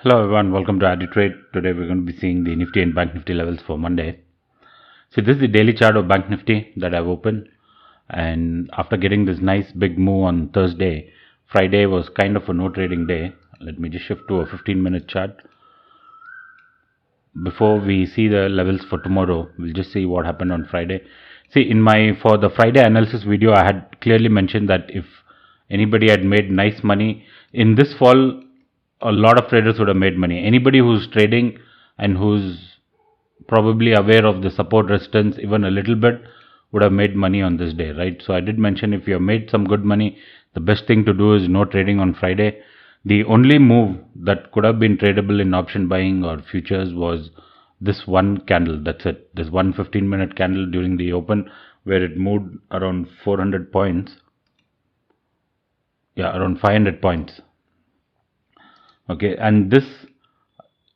Hello everyone, welcome to AdiTrade. Today we're going to be seeing the Nifty and Bank Nifty levels for Monday. So this is the daily chart of Bank Nifty that I've opened, and after getting this nice big move on Thursday, Friday was kind of a no trading day. Let me just shift to a 15-minute chart. Before we see the levels for tomorrow, we'll just see what happened on Friday. See, for the Friday analysis video, I had clearly mentioned that if anybody had made nice money in this fall, a lot of traders would have made money. Anybody who's trading and who's probably aware of the support resistance even a little bit would have made money on this day, right? So I did mention if you have made some good money, the best thing to do is no trading on Friday. The only move that could have been tradable in option buying or futures was this one candle. That's it. This one 15-minute candle during the open where it moved around 400 points. Yeah, around 500 points. Okay, and this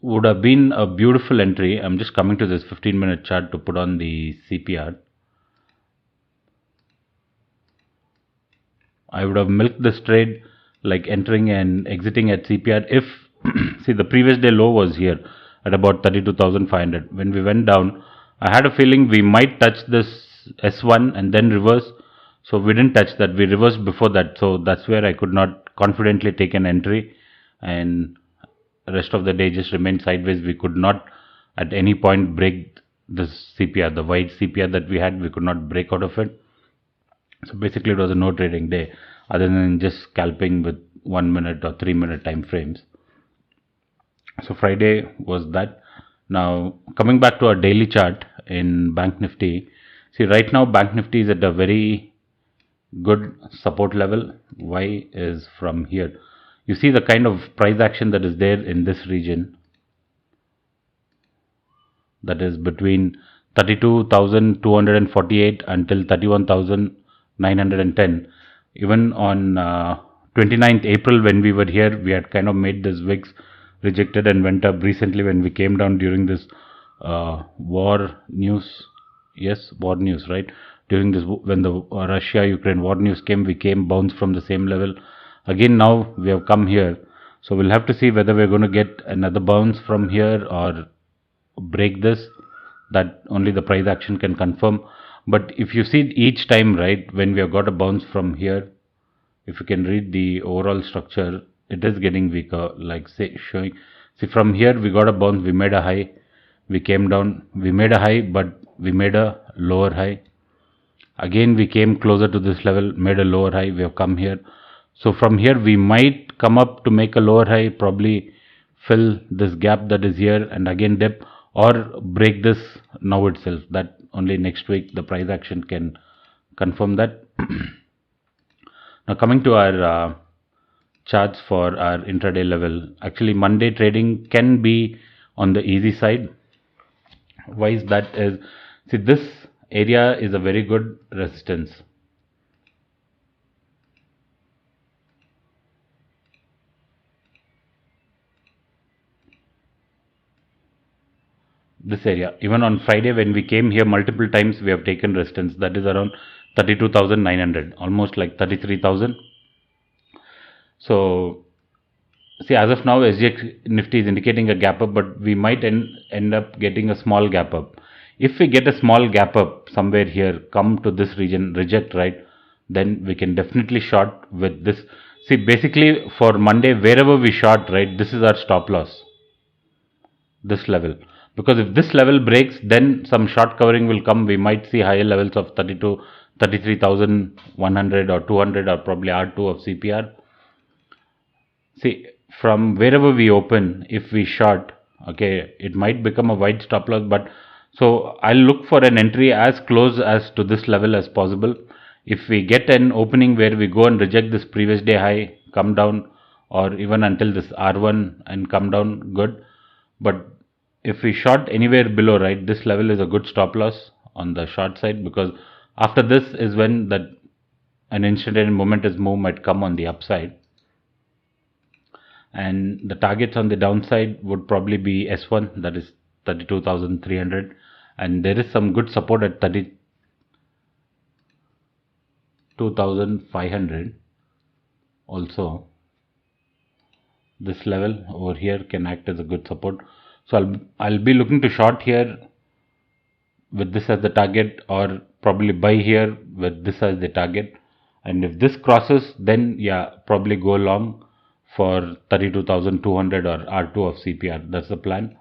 would have been a beautiful entry. I'm just coming to this 15-minute chart to put on the CPR. I would have milked this trade like entering and exiting at CPR if see, the previous day low was here at about 32,500. When we went down, I had a feeling we might touch this S1 and then reverse. So we didn't touch that. We reversed before that. So that's where I could not confidently take an entry, and the rest of the day just remained sideways. We could not at any point break this CPR, the wide CPR that we had. We could not break out of it. So basically it was a no trading day other than just scalping with 1 minute or 3 minute time frames. So Friday was that. Now coming back to our daily chart in Bank Nifty, see right now Bank Nifty is at a very good support level. Why is from here? You see the kind of price action that is there in this region, that is between 32,248 until 31,910. Even on 29th April when we were here, we had kind of made this wicks, rejected and went up. Recently when we came down during this war news, right? During this, when the Russia-Ukraine war news came, we came bounced from the same level. Again now we have come here. So we'll have to see whether we're going to get another bounce from here or break this. That only the price action can confirm. But if you see each time, right, when we have got a bounce from here, if you can read the overall structure, it is getting weaker, like say showing. See, from here we got a bounce, we made a high, we came down, we made a high, but we made a lower high. Again we came closer to this level, made a lower high, we have come here. So from here we might come up to make a lower high, probably fill this gap that is here and again dip, or break this now itself. That only next week the price action can confirm that. Now coming to our charts for our intraday level, actually Monday trading can be on the easy side. Why is that? Is, see, this area is a very good resistance. This area, even on Friday when we came here multiple times, we have taken resistance. That is around 32,900, almost like 33,000. So see, as of now SGX Nifty is indicating a gap up, but we might end up getting a small gap up. If we get a small gap up somewhere here, come to this region, reject, right, then we can definitely short with this. See, basically for Monday, wherever we short, right, this is our stop loss, this level. Because if this level breaks, then some short covering will come. We might see higher levels of 33,100 or 200 or probably R2 of CPR. See, from wherever we open, if we short, okay, it might become a wide stop loss, but so I'll look for an entry as close as to this level as possible. If we get an opening where we go and reject this previous day high, come down, or even until this R1 and come down, good. But if we short anywhere below, right, this level is a good stop loss on the short side, because after this is when that an instantaneous momentous move might come on the upside. And the targets on the downside would probably be S1, that is 32,300, and there is some good support at 32,500 also. this level over here can act as a good support. So I'll be looking to short here with this as the target, or probably buy here with this as the target. And if this crosses, then yeah, probably go long for 32,200 or R2 of CPR. That's the plan.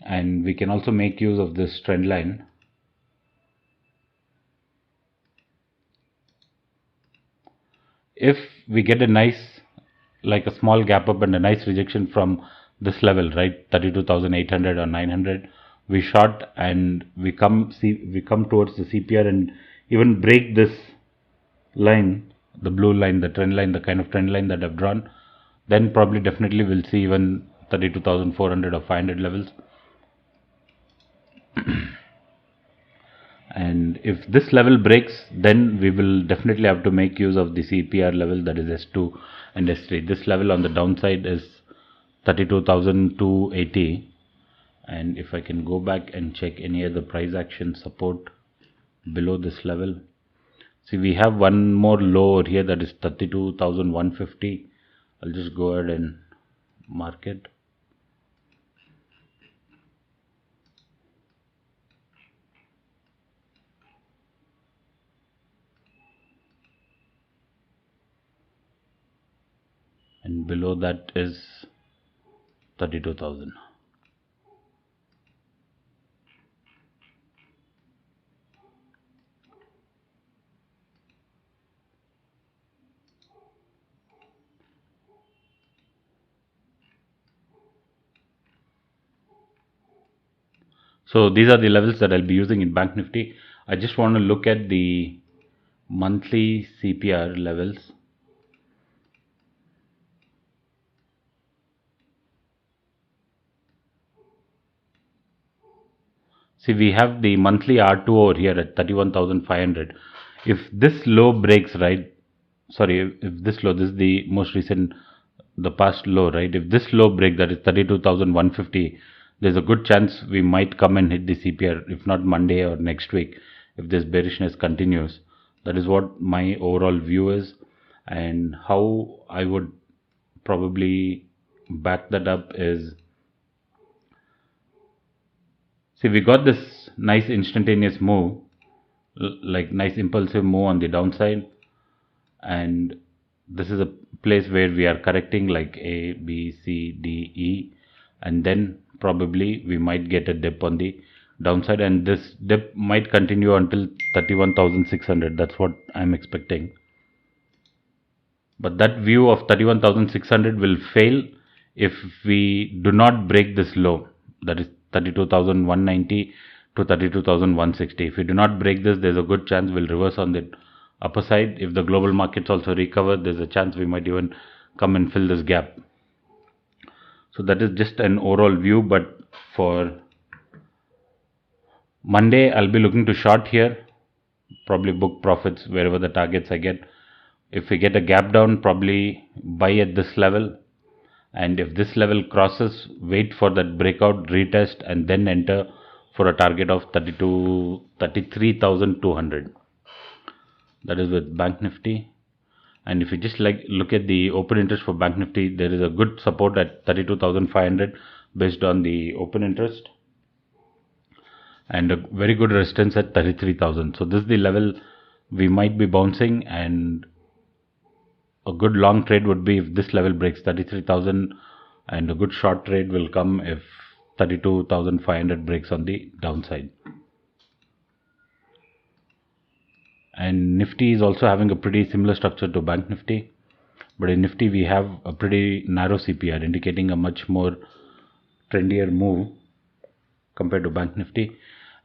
And we can also make use of this trend line. If we get a nice, like a small gap up and a nice rejection from this level, right, 32,800 or 900, we short and we come towards the CPR and even break this line, the blue line, the trend line, the kind of trend line that I've drawn, then probably definitely we'll see even 32,400 or 500 levels. And if this level breaks, then we will definitely have to make use of the CPR level, that is S2 and S3. This level on the downside is 32,280. And if I can go back and check any other price action support below this level, see, we have one more low over here, that is 32,150. I'll just go ahead and mark it. And below that is 32,000. So these are the levels that I'll be using in Bank Nifty. I just want to look at the monthly CPR levels. See, we have the monthly R2 over here at 31,500. If this low breaks, right, sorry, if this low, this is the most recent, the past low, right, if this low break, that is 32,150, there's a good chance we might come and hit the CPR, if not Monday or next week, if this bearishness continues. That is what my overall view is, and how I would probably back that up is, see, we got this nice instantaneous move, like nice impulsive move on the downside, and this is a place where we are correcting like A, B, C, D, E, and then probably we might get a dip on the downside, and this dip might continue until 31,600. That's what I'm expecting. But that view of 31,600 will fail if we do not break this low, that is 32,190 to 32,160. If we do not break this, there's a good chance we'll reverse on the upper side. If the global markets also recover, there's a chance we might even come and fill this gap. So that is just an overall view, but for Monday, I'll be looking to short here, probably book profits wherever the targets I get. If we get a gap down, probably buy at this level, and if this level crosses, wait for that breakout, retest, and then enter for a target of 33,200. That is with Bank Nifty. And if you just look at the open interest for Bank Nifty, there is a good support at 32,500 based on the open interest, and a very good resistance at 33,000. So this is the level we might be bouncing, and a good long trade would be if this level breaks 33,000, and a good short trade will come if 32,500 breaks on the downside. And Nifty is also having a pretty similar structure to Bank Nifty, but in Nifty we have a pretty narrow CPR, indicating a much more trendier move compared to Bank Nifty.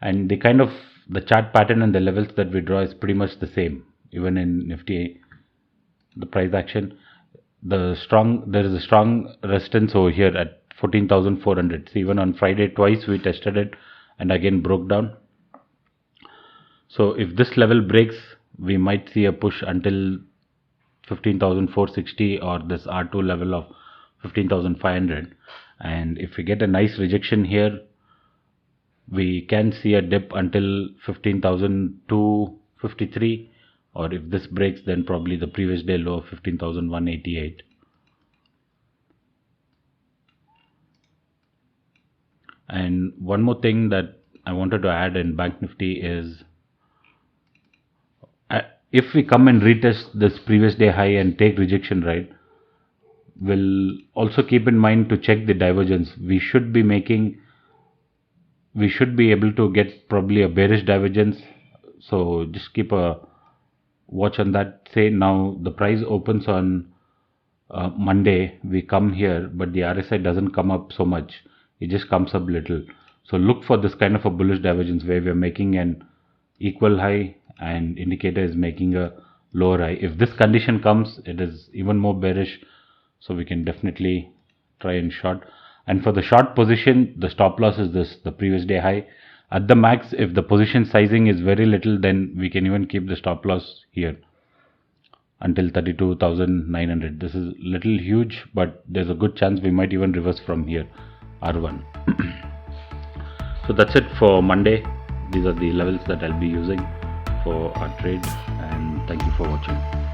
And the kind of the chart pattern and the levels that we draw is pretty much the same even in Nifty. The price action, there is a strong resistance over here at 14,400. So even on Friday twice we tested it and again broke down. So if this level breaks, we might see a push until 15,460 or this R2 level of 15,500. And if we get a nice rejection here, we can see a dip until 15,253, or if this breaks, then probably the previous day low of 15,188. And one more thing that I wanted to add in Bank Nifty is if we come and retest this previous day high and take rejection, right, we'll also keep in mind to check the divergence. We should be able to get probably a bearish divergence, so just keep a watch on that. Say now the price opens on Monday, we come here, but the RSI doesn't come up so much, it just comes up little. So look for this kind of a bullish divergence where we are making an equal high and indicator is making a lower high. If this condition comes, it is even more bearish, so we can definitely try and short. And for the short position, the stop loss is this, the previous day high. At the max, if the position sizing is very little, then we can even keep the stop loss here until 32,900. This is little huge, but there's a good chance we might even reverse from here, R1. So that's it for Monday. These are the levels that I'll be using for our trade, and thank you for watching.